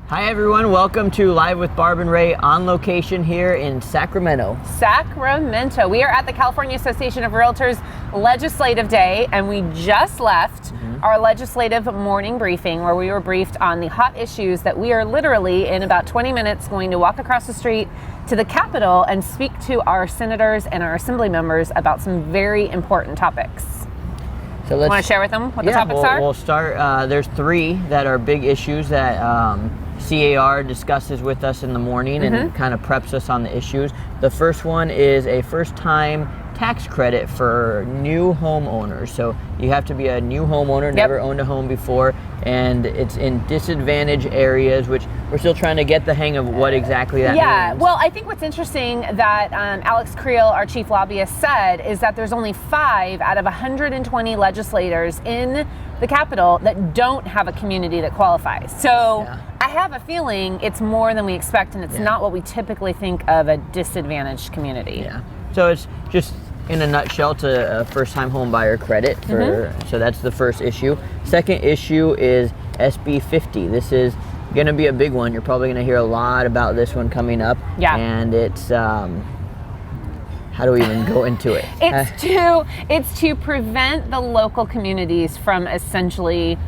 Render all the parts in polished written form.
Hi everyone, welcome to Live with Barb and Ray on location here in Sacramento. Sacramento. We are at the California Association of Realtors Legislative Day, and we just left our legislative morning briefing where we were briefed on the hot issues that we are literally in about 20 minutes going to walk across the street to the Capitol and speak to our senators and our assembly members about some very important topics. So let's want to share with them what the topics are? We'll start. There's three that are big issues that CAR discusses with us in the morning and kind of preps us on the issues. The first one is a first-time tax credit for new homeowners. So you have to be a new homeowner, never owned a home before, and it's in disadvantaged areas, which we're still trying to get the hang of what exactly that means. Well, I think what's interesting that Alex Creel, our chief lobbyist, said is that there's only 5 out of 120 legislators in the Capitol that don't have a community that qualifies. So I have a feeling it's more than we expect, and it's not what we typically think of a disadvantaged community. Yeah. So it's just, in a nutshell, to a first-time home buyer credit. So that's the first issue. Second issue is SB 50. This is going to be a big one. You're probably going to hear a lot about this one coming up. Yeah. And it's, how do we even go into it? It's to prevent the local communities from essentially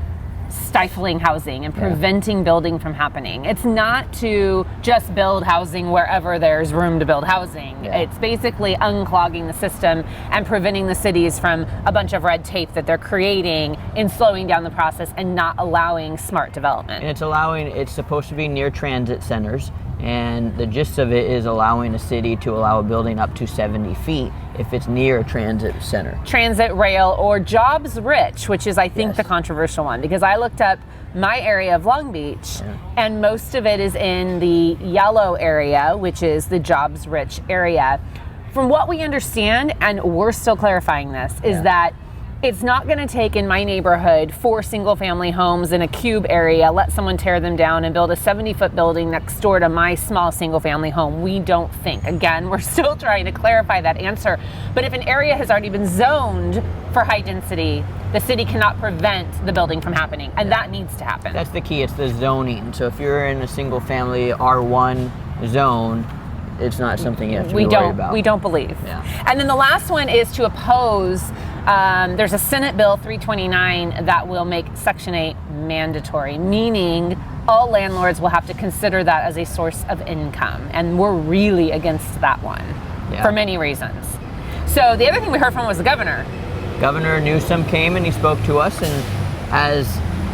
stifling housing and preventing building from happening. It's not to just build housing wherever there's room to build housing. It's basically unclogging the system and preventing the cities from a bunch of red tape that they're creating and slowing down the process and not allowing smart development. And it's supposed to be near transit centers, and the gist of it is allowing a city to allow a building up to 70 feet if it's near a transit center. Transit, rail, or jobs rich, which is, I think, the controversial one, because I looked up my area of Long Beach, and most of it is in the yellow area, which is the jobs rich area. From what we understand, and we're still clarifying this, is that it's not going to take, in my neighborhood, 4 single-family homes in a cube area, let someone tear them down and build a 70-foot building next door to my small single-family home. We don't think. Again, we're still trying to clarify that answer. But if an area has already been zoned for high density, the city cannot prevent the building from happening, and that needs to happen. That's the key. It's the zoning. So if you're in a single-family R1 zone, it's not something you have to be worried about. We don't believe. And then the last one is to oppose. There's a Senate Bill 329 that will make Section 8 mandatory, meaning all landlords will have to consider that as a source of income. And we're really against that one for many reasons. So the other thing we heard from was the governor. Governor Newsom came and he spoke to us, and as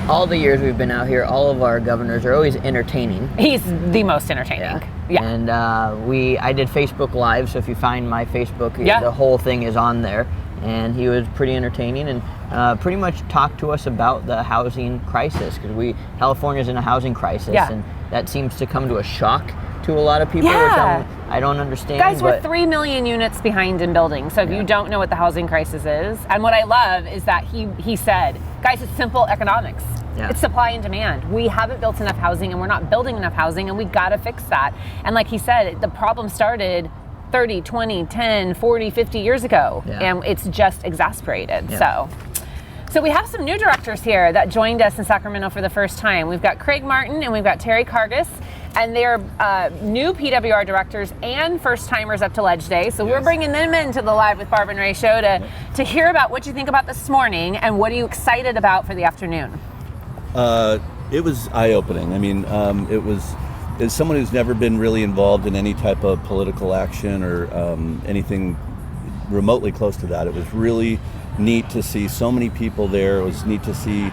all the years we've been out here, all of our governors are always entertaining. He's the most entertaining. And I did Facebook Live, so if you find my Facebook, the whole thing is on there. And he was pretty entertaining and pretty much talked to us about the housing crisis, because California's in a housing crisis, and that seems to come to a shock to a lot of people, which I don't understand. Guys, we're 3 million units behind in building, so if you don't know what the housing crisis is, and what I love is that he said, guys, it's simple economics. It's supply and demand. We haven't built enough housing, and we're not building enough housing, and we got to fix that. And like he said, the problem started 30, 20, 10, 40, 50 years ago, and it's just exasperated. So we have some new directors here that joined us in Sacramento for the first time. We've got Craig Martin and we've got Terry Cargis, and they're new PWR directors and first-timers up to Ledge Day. So we're bringing them into the Live with Barb and Ray show to hear about what you think about this morning and what are you excited about for the afternoon. It was eye-opening. I mean, as someone who's never been really involved in any type of political action or anything remotely close to that, it was really neat to see so many people there. It was neat to see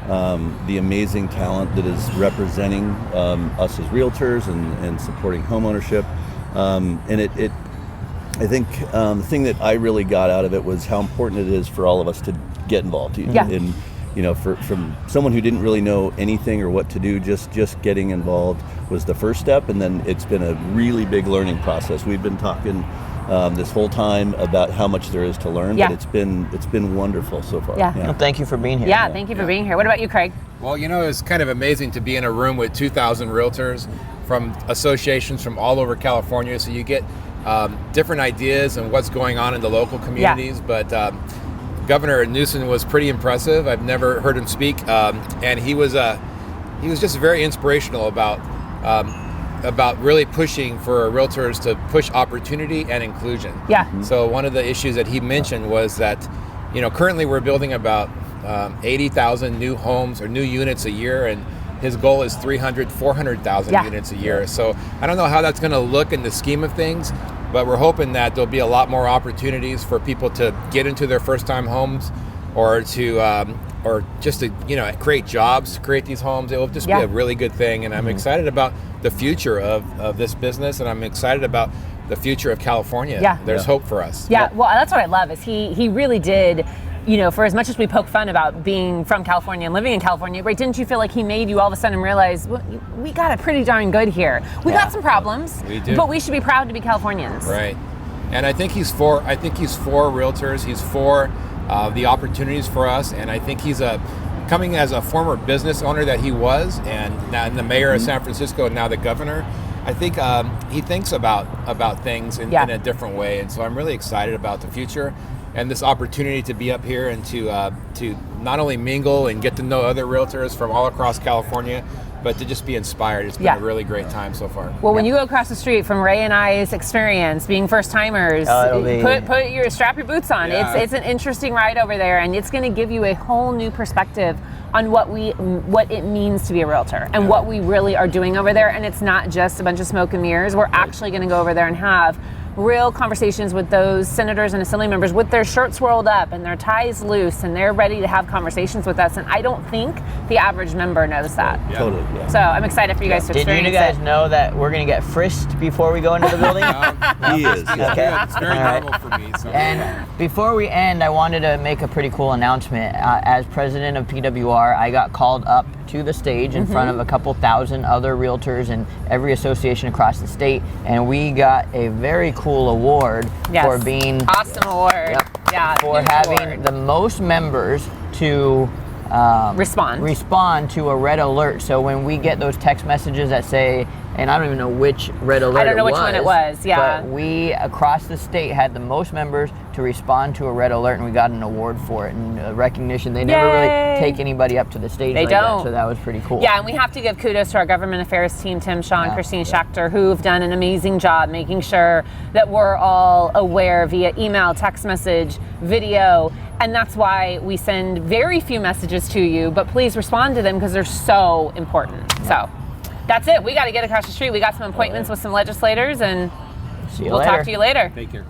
the amazing talent that is representing us as realtors and supporting homeownership. And I think the thing that I really got out of it was how important it is for all of us to get involved. And from someone who didn't really know anything or what to do, just getting involved was the first step, and then it's been a really big learning process. We've been talking this whole time about how much there is to learn, but it's been wonderful so far. Well, thank you for being here. Thank you for being here. What about you, Craig? Well, it's kind of amazing to be in a room with 2,000 realtors from associations from all over California, so you get different ideas and what's going on in the local communities. But Governor Newsom was pretty impressive. I've never heard him speak, and he was he was just very inspirational about really pushing for realtors to push opportunity and inclusion. Yeah. So one of the issues that he mentioned was that, currently we're building about 80,000 new homes or new units a year, and his goal is 400,000 units a year. So I don't know how that's going to look in the scheme of things, but we're hoping that there'll be a lot more opportunities for people to get into their first-time homes, or just to create jobs, create these homes. It will just be a really good thing, and I'm excited about the future of this business, and I'm excited about the future of California. Yeah. There's hope for us. Yeah, well, that's what I love is he really did. For as much as we poke fun about being from California and living in California, right? Didn't you feel like he made you all of a sudden realize, well, we got it pretty darn good here. We got some problems, we do, but we should be proud to be Californians. Right. And I think he's for realtors. He's for the opportunities for us, and I think he's coming as a former business owner that he was, and now the mayor of San Francisco, and now the governor. I think he thinks about things in a different way, and so I'm really excited about the future and this opportunity to be up here and to not only mingle and get to know other realtors from all across California, but to just be inspired. It's been a really great time so far. Well, when you go across the street from Ray and I's experience being first timers, strap your boots on. Yeah. It's an interesting ride over there, and it's going to give you a whole new perspective on what it means to be a realtor and what we really are doing over there. And it's not just a bunch of smoke and mirrors. We're actually going to go over there and have real conversations with those senators and assembly members with their shirts rolled up and their ties loose, and they're ready to have conversations with us. And I don't think the average member knows that. Yeah. Totally. Yeah. So I'm excited for you guys to experience it. Did you guys know that we're going to get frisked before we go into the building? He is. Yeah. It's very normal for me. So. And before we end, I wanted to make a pretty cool announcement. As president of PWR, I got called up to the stage in front of a couple thousand other realtors and every association across the state, and we got a very cool award for being awesome award. For having the most members to respond to a red alert. So when we get those text messages that say, and I don't even know which red alert I don't know which one it was, but we across the state had the most members to respond to a red alert, and we got an award for it and a recognition. They never really take anybody up to the stage that, so that was pretty cool. Yeah, and we have to give kudos to our government affairs team, Tim Shaw and Christine Schachter, who've done an amazing job making sure that we're all aware via email, text message, video, and that's why we send very few messages to you, but please respond to them because they're so important. So that's it. We got to get across the street. We got some appointments with some legislators, and See you we'll later. talk to you later. Take care.